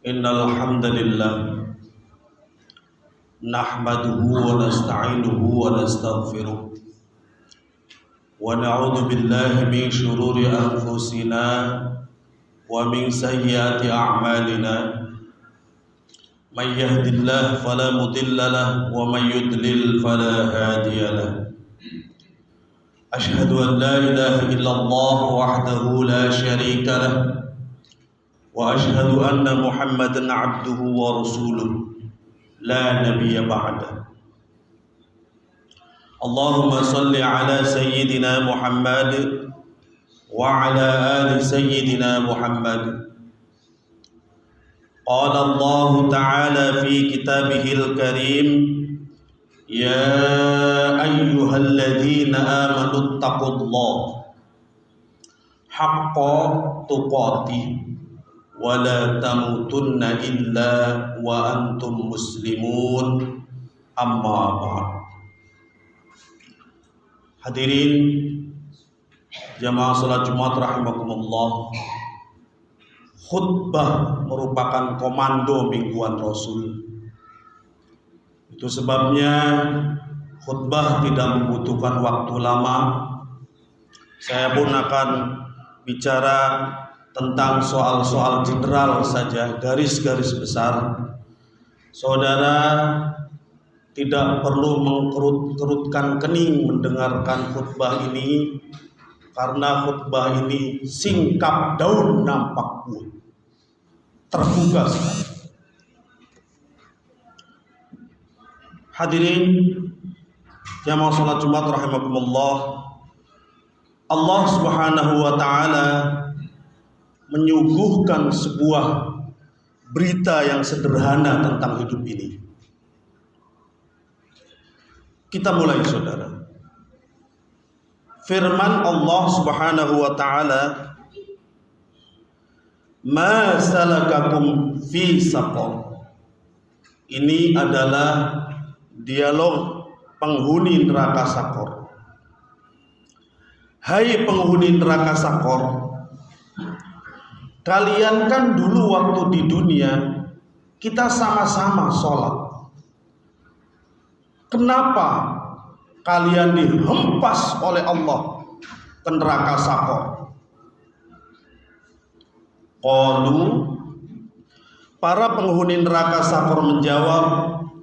Innal hamdalillah nahmaduhu wa nasta'inuhu wa nastaghfiruh wa na'udzu billahi min shururi anfusina wa min sayyiati a'malina man yahdihillahu fala mudilla lahu wa man yudlil fala hadiya lahu. Ashhadu an la ilaha illallah wahdahu la syarika lahu wa ashhadu anna Muhammadan abduhu wa rasuluh la nabiyya ba'da. Allahumma salli ala sayyidina Muhammad wa ala ali sayyidina Muhammad. Qala Allah ta'ala fi kitabihil karim, ya ayyuhalladzina amanu taqullaha haqqa tuqatih wa la tamutunna illa wa antum muslimun, amma ba'd. Hadirin jamaah salat Jumat rahimakumullah, khutbah merupakan komando mingguan Rasul. Itu sebabnya khutbah tidak membutuhkan waktu lama. Saya pun akan bicara tentang soal-soal general saja, garis-garis besar. Saudara tidak perlu mengkerut-kerutkan kening mendengarkan khutbah ini, karena khutbah ini singkap daun nampak buah, terbuka sekali. Hadirin jamaah salat Jumat rahimakumullah, Allah Subhanahu wa taala menyuguhkan sebuah berita yang sederhana tentang hidup ini. Kita mulai, saudara. Firman Allah Subhanahu wa taala, ma salakakum fi saqar. Ini adalah dialog penghuni neraka Sakor. Hai penghuni neraka Sakor, kalian kan dulu waktu di dunia kita sama-sama sholat. Kenapa kalian dihempas oleh Allah ke neraka Sakor? Qalu, para penghuni neraka Sakor menjawab,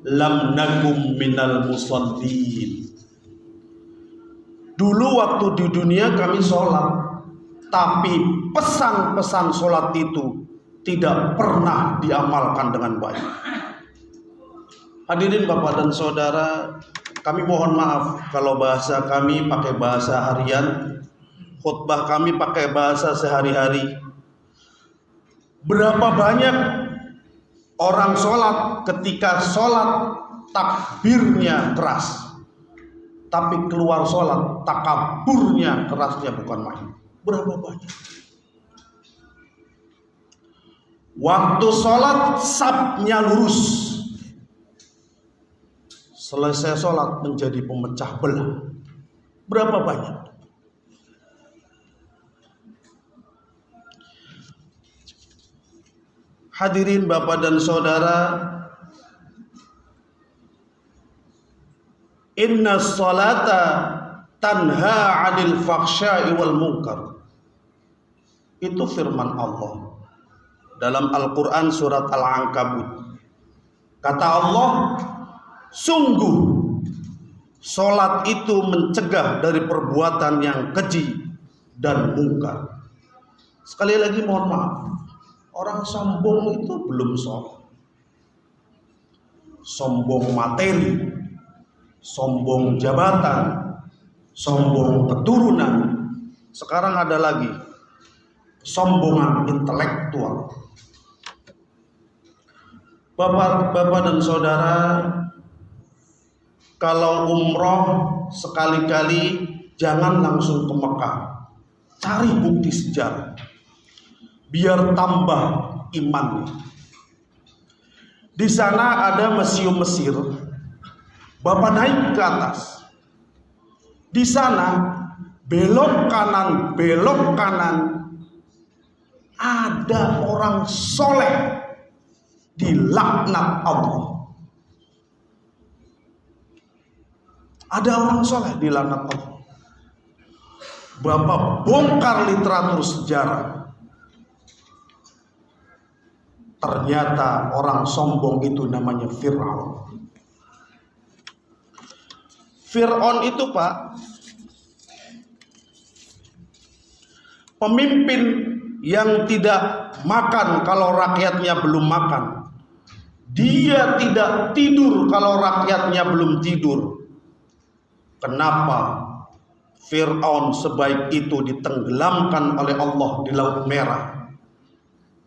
lam nakum minal musallin. Dulu waktu di dunia kami sholat, tapi pesan-pesan sholat itu tidak pernah diamalkan dengan baik. Hadirin Bapak dan Saudara, kami mohon maaf kalau bahasa kami pakai bahasa harian, khutbah kami pakai bahasa sehari-hari. Berapa banyak orang sholat, ketika sholat takbirnya keras, tapi keluar sholat takaburnya kerasnya bukan main. Berapa banyak? Waktu sholat sapnya lurus, selesai sholat menjadi pemecah belah. Berapa banyak? Hadirin Bapak dan Saudara, inna sholata tanha 'anil fakhsya'i wal munkar. Itu firman Allah dalam Al-Quran surat Al-Ankabut. Kata Allah, sungguh sholat itu mencegah dari perbuatan yang keji dan mungkar. Sekali lagi mohon maaf, orang sombong itu belum sholat. Sombong materi, sombong jabatan, sombong keturunan. Sekarang ada lagi sombongan intelektual. Bapak dan Saudara, kalau umroh sekali-kali jangan langsung ke Mekah. Cari bukti sejarah, biar tambah imannya. Di sana ada museum Mesir. Bapak naik ke atas. Di sana belok kanan ada orang soleh dilaknat Allah. Ada orang soleh dilaknat Allah. Bapak bongkar literatur sejarah, ternyata orang sombong itu namanya Fir'aun. Fir'aun itu Pak, pemimpin yang tidak makan kalau rakyatnya belum makan. Dia tidak tidur kalau rakyatnya belum tidur. Kenapa Fir'aun sebaik itu ditenggelamkan oleh Allah di Laut Merah?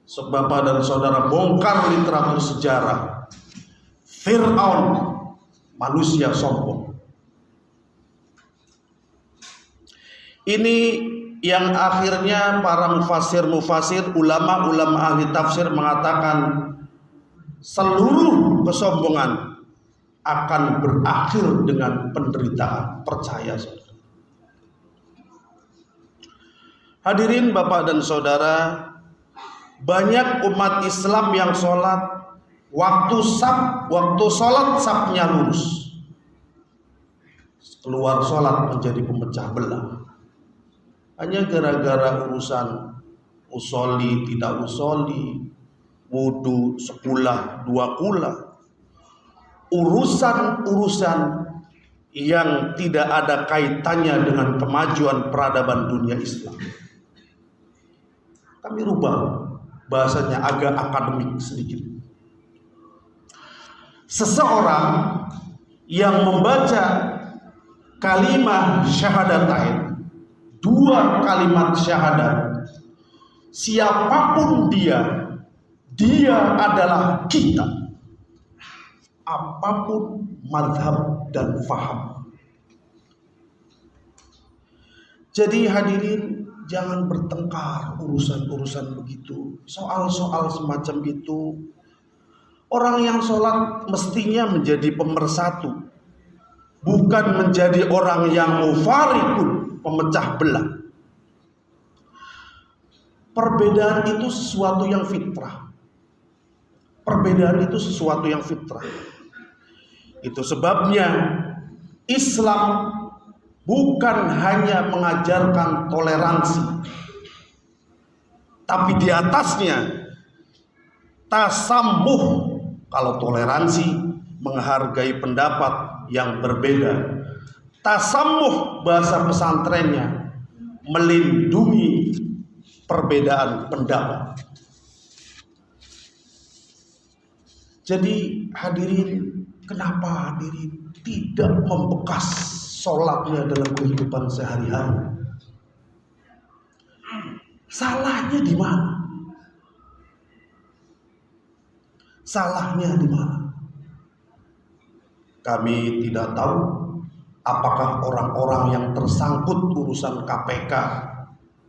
Sebab dan saudara bongkar literatur sejarah, Fir'aun manusia sombong. Ini yang akhirnya para mufasir, ulama-ulama ahli tafsir mengatakan seluruh kesombongan akan berakhir dengan penderitaan. Percaya saudara. Hadirin Bapak dan Saudara, banyak umat Islam yang sholat waktu sholat sapnya lurus, keluar sholat menjadi pemecah belah. Hanya gara-gara urusan usoli tidak usoli, wudu sekula dua kula, urusan-urusan yang tidak ada kaitannya dengan kemajuan peradaban dunia Islam. Kami rubah bahasanya agak akademik sedikit. Seseorang yang membaca kalimat syahadatain, dua kalimat syahadat, siapapun dia adalah kita, apapun mazhab dan faham. Jadi hadirin, jangan bertengkar urusan-urusan begitu, soal-soal semacam itu. Orang yang sholat mestinya menjadi pemersatu, bukan menjadi orang yang mufarikun, pemecah belah. Perbedaan itu sesuatu yang fitrah. Perbedaan itu sesuatu yang fitrah. Itu sebabnya Islam bukan hanya mengajarkan toleransi, tapi di atasnya tasammuh. Kalau toleransi menghargai pendapat yang berbeda, tasammuh bahasa pesantrennya melindungi perbedaan pendapat. Jadi hadirin, kenapa hadirin tidak membekas sholatnya dalam kehidupan sehari-hari? Salahnya di mana? Salahnya di mana? Kami tidak tahu apakah orang-orang yang tersangkut urusan KPK,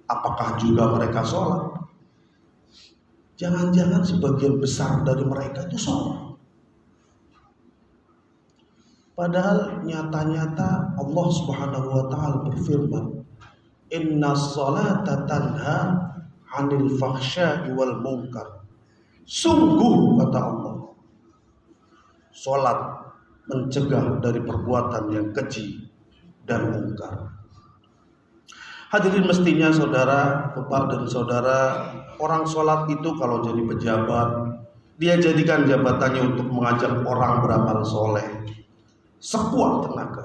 apakah juga mereka sholat. Jangan-jangan sebagian besar dari mereka itu sholat. Padahal nyata-nyata Allah Subhanahu wa ta'ala berfirman, inna sholata tanha 'anil fahsya'i wal munkar. Sungguh kata Allah, sholat mencegah dari perbuatan yang keji dan mungkar. Hadirin, mestinya saudara, bapak dan saudara, orang sholat itu kalau jadi pejabat, dia jadikan jabatannya untuk mengajak orang beramal soleh sekuat tenaga.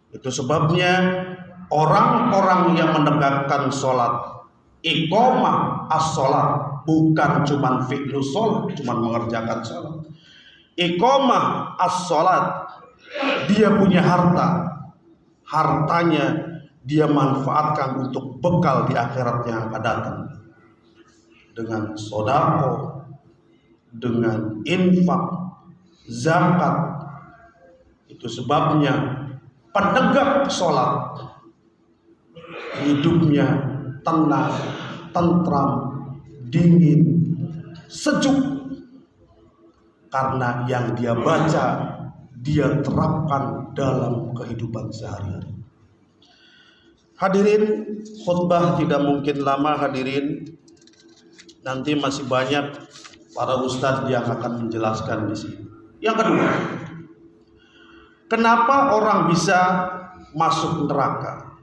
Itu sebabnya orang-orang yang menegakkan sholat, iqamah as-sholat, bukan cuman fi'lus sholat, cuman mengerjakan sholat. Iqamah as-sholat, dia punya hartanya dia manfaatkan untuk bekal di akhirat yang akan datang, dengan sedekah, dengan infak, zakat. Itu sebabnya penegak sholat hidupnya tenang, tentram, dingin, sejuk, karena yang dia baca dia terapkan dalam kehidupan sehari-hari. Hadirin, khutbah tidak mungkin lama hadirin. Nanti masih banyak Para ustadz yang akan menjelaskan di sini. Yang kedua, kenapa orang bisa masuk neraka?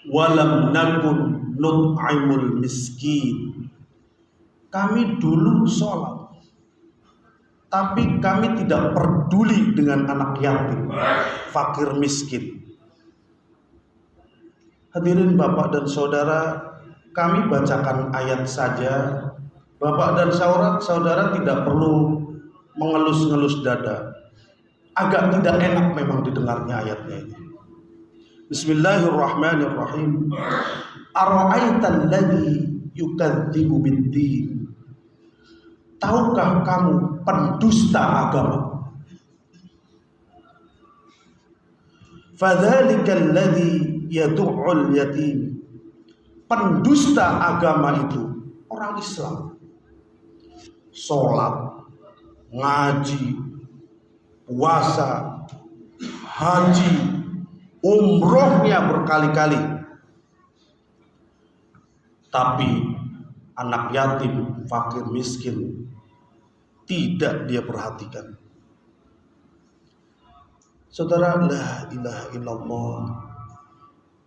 Walam nakun nut'imul miskin. Kami dulu sholat, tapi kami tidak peduli dengan anak yatim, fakir miskin. Hadirin bapak dan saudara, kami bacakan ayat saja. Bapak dan saudara tidak perlu mengelus-ngelus dada. Agak tidak enak memang didengarnya ayatnya ini. Bismillahirrahmanirrahim. Ara'aital ladzi yukadzibu bid-din. Tahukah kamu pendusta agama? Fadzalikal ladzi yad'ul yatim. Pendusta agama itu orang Islam. Sholat, ngaji, puasa, haji, umrohnya berkali-kali, tapi anak yatim, fakir miskin tidak dia perhatikan. Saudara, la ilaha illallah.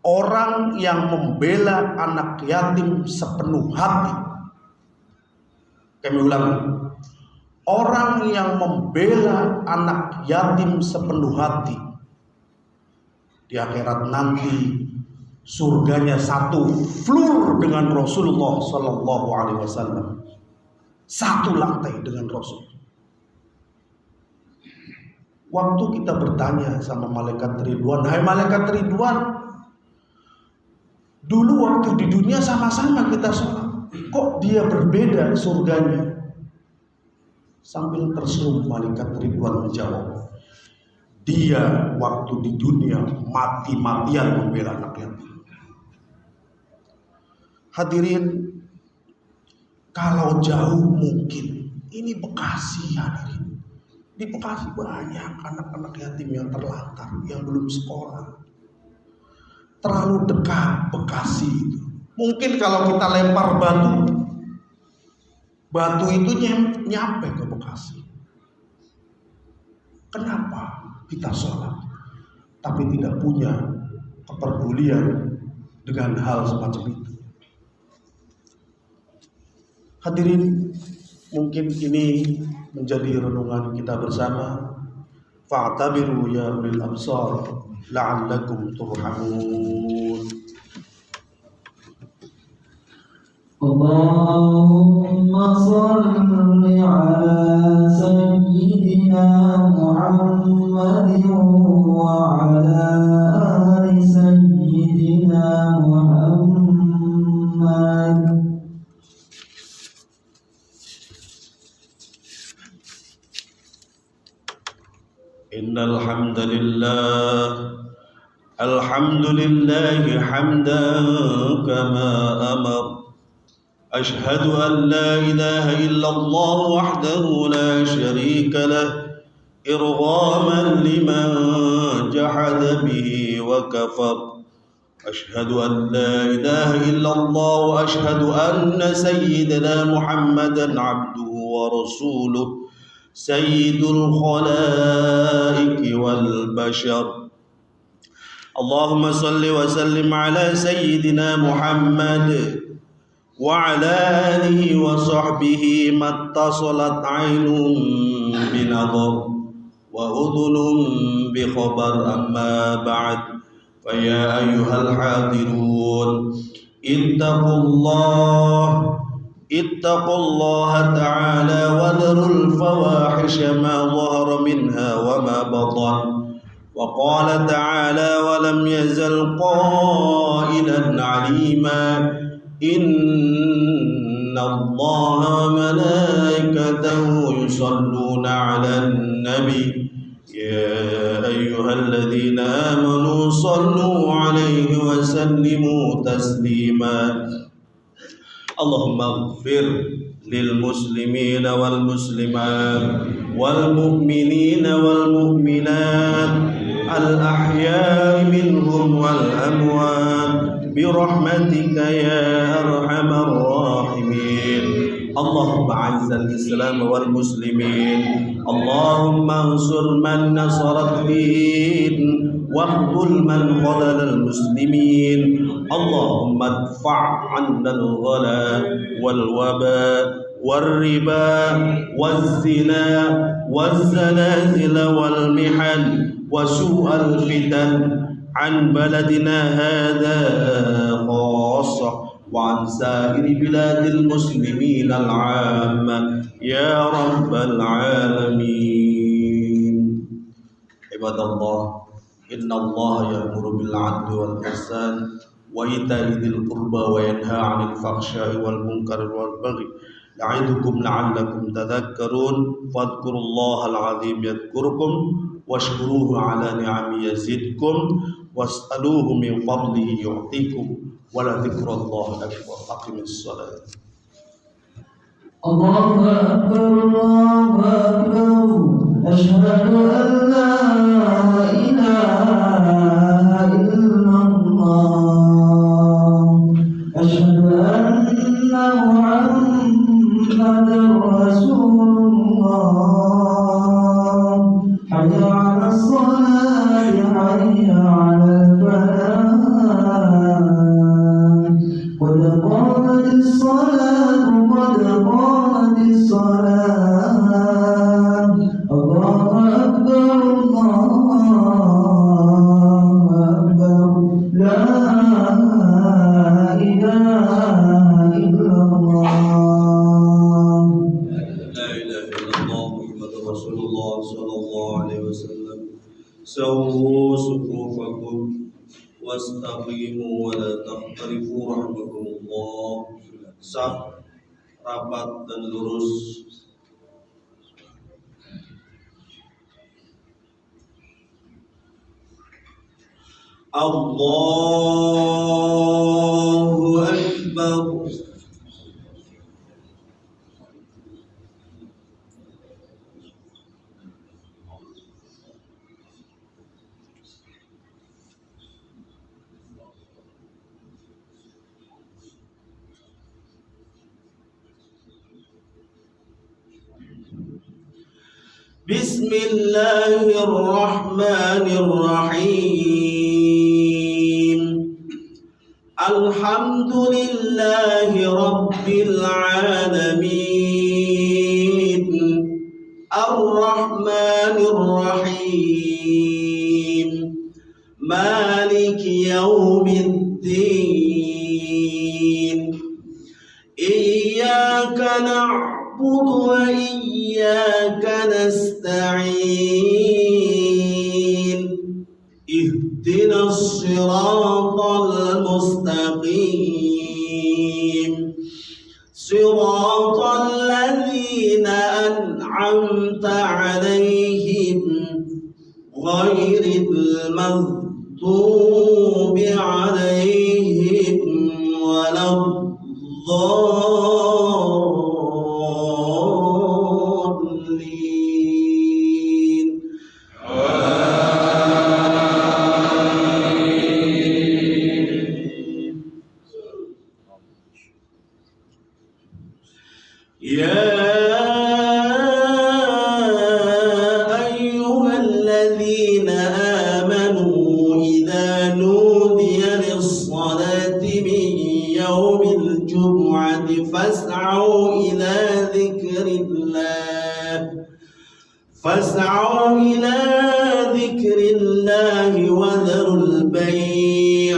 Orang yang membela anak yatim sepenuh hati. Kami ulangi, orang yang membela anak yatim sepenuh hati, di akhirat nanti surganya satu floor dengan Rasulullah Sallallahu Alaihi Wasallam, satu lantai dengan Rasul. Waktu kita bertanya sama malaikat Ridwan, hai malaikat Ridwan, dulu waktu di dunia sama-sama kita sholat, kok dia berbeda surganya? Sambil tersenyum malaikat Ridwan menjawab, dia waktu di dunia mati-matian membela anak yatim. Hadirin, kalau jauh mungkin ini Bekasi hadirin. Di Bekasi banyak anak-anak yatim yang terlantar, yang belum sekolah. Terlalu dekat Bekasi itu. Mungkin kalau kita lempar batu itu nyampe ke Bekasi. Kenapa kita sholat tapi tidak punya kepedulian dengan hal semacam itu? Hadirin, mungkin ini menjadi renungan kita bersama. Fa'tabiru ya ulil absar la'allakum turhamun. Allahumma salli ala sayyidina Muhammadin wa ala ali sayyidina Muhammad. Innal hamdalillah, alhamdulillahi hamdan kama amar. أشهد أن لا إله إلا الله وحده لا شريك له إرغاما لمن جحد به وكفر. أشهد أن لا إله إلا الله وأشهد أن سيدنا محمدا عبده ورسوله سيد الخلائق والبشر. اللهم صل وسلم على سيدنا محمد وعلى آله وصحبه ما اتصلت عين بنظر وأذن بخبر. أما بعد، فيا أيها الحاضرون اتقوا الله تعالى وذروا الفواحش ما ظهر منها وما بطن. وقال تعالى: ولم يزل قائلا عليما إن الله وملائكته يصلون على النبي يا أيها الذين آمنوا صلوا عليه وسلموا تسليما. اللهم اغفر للمسلمين والمسلمات والمؤمنين والمؤمنات الأحياء منهم والأموات برحمتك يا أرحم الراحمين. اللهم أعز الإسلام والمسلمين اللهم انصر من نصر الدين واخذل من خذل المسلمين اللهم ادفع عنا الغلا والوباء والربا والزنا والزلازل والمحن وسوء الفتن عن بلدنا هذا خاصة وعن سائر بلاد المسلمين العامة يا رب العالمين. عباد الله إن الله يأمر بالعدل والإحسان وإيتاء ذي القربى وينهى عن الفحشاء والمنكر والبغي يعظكم لعلكم تذكرون فاذكروا الله العظيم يذكركم واشكروه على نعمه يزدكم واسألوه من فضله يعطيكم ولذكر الله أكبر. أقم الصلاة. الله أكبر الله أكبر أشهد أن لا إله إلا الله أشهد أن محمدا رسول الله حي على الصلاة حي على الفلاح قد قامت الصلاة قد قامت الصلاة الله أكبر الله أكبر لا إله إلا الله لا إله إلا الله محمد رسول الله صلى الله عليه وسلم. سووا صفوفكم واstaqimu wa la tahtarifu rahmatullah. Saf rapat dan lurus. Allahu Akbar. Bismillahirrahmanirrahim. Alhamdulillahi Rabbil alamin. Ar-Rahmanir-Rahim. Maliki yawmiddin. Iyyaka na'budu wa iyyaka nasta'in. Ihdinas siratal mustaqim. Siratal ladzina an'amta 'alaihim ghairil maghdubi 'alaihim waladdallin. Ya ayyuhalladzina amanu idza nudiya lis-salati min yawmil jum'ati fas'au ila dhikrillahi wa dharul bay'.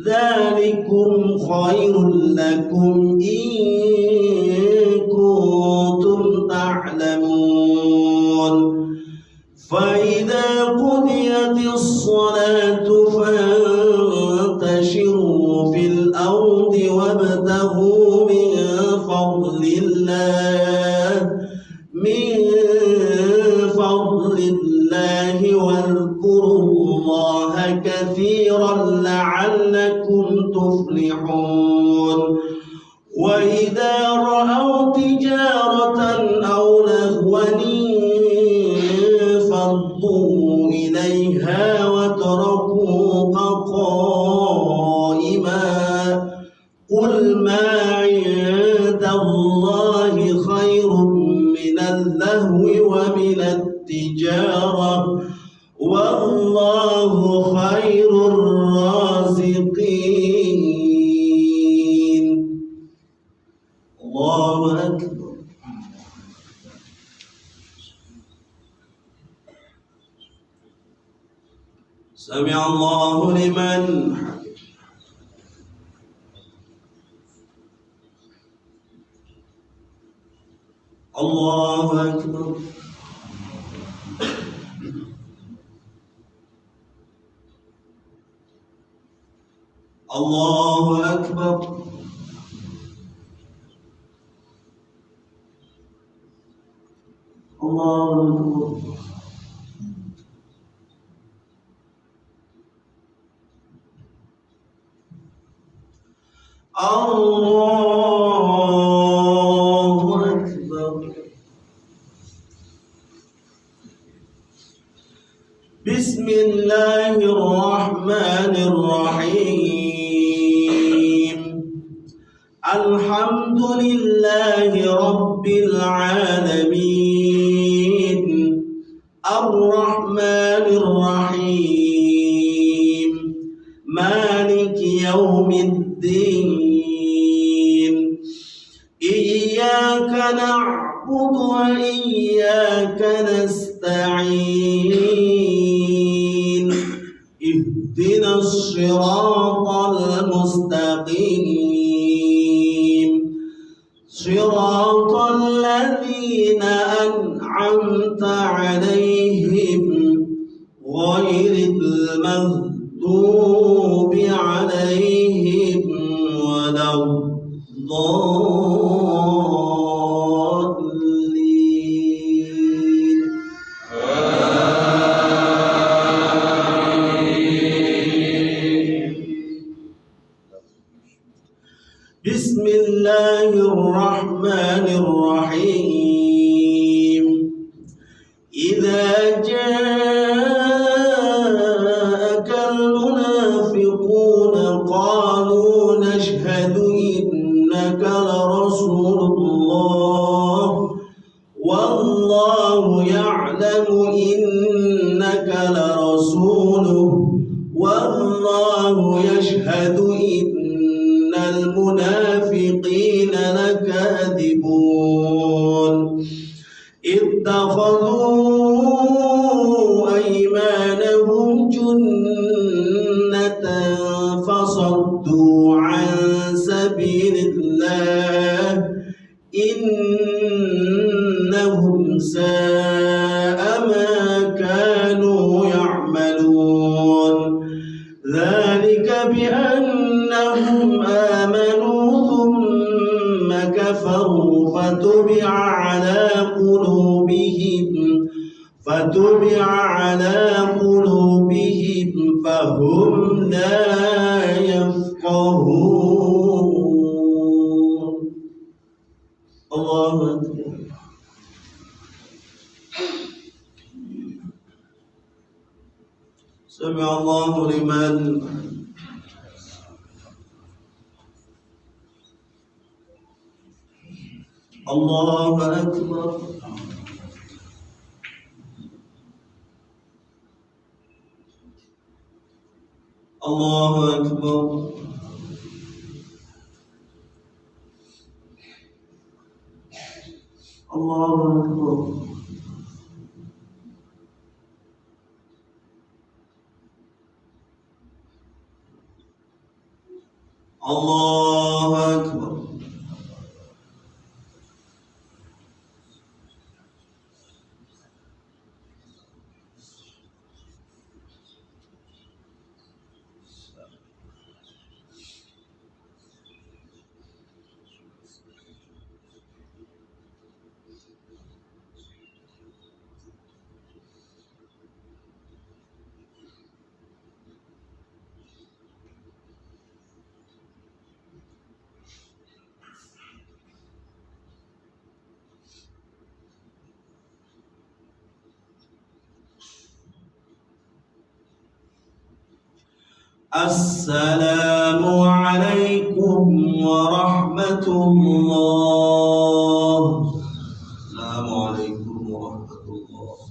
Dzalikum khairul lakum in kuntum ta'lamun. فإذا قضيت الصلاة فانتشروا في الأرض وابتغوا من فضل الله واذكروا الله كثيرا لعلكم تفلحون. وإذا رأوا تجارة أو لهوا انفضوا إليها وتركوك قائما. قل ما عند الله خير من اللهو ومن التجارة والله خير الرازقين. الله أكبر. سمع الله لمن حمده. الله أكبر. الله أكبر. الله أكبر. الله أكبر. بسم الله الرحمن الرحيم. الحمد لله رب العالمين الرحمن الرحيم مالك يوم الدين إياك نعبد وإياك نستعين اهدنا الصراط المستقيم صراط الذين أنعمت عليهم غير المغضوب عليهم ولا الضالين. بسم الله الرحمن الرحيم. إذا جاءك المنافقون قالوا نشهد إنك لرسول الله والله يعلم إنك لرسوله والله يشهد إن المنافقين لكاذبون اتخذوا أيمانهم جنة فصدوا عن سبيل الله إنهم ساء ما كانوا يعملون. ذلك بأنهم آمنوا ثم كفروا فتبع على قلوبهم فهم لا يفقهون. الله أكبر. سمع الله لمن الله أكبر. الله أكبر. الله أكبر. الله أكبر. السلام عليكم ورحمة الله. Assalamualaikum warahmatullahi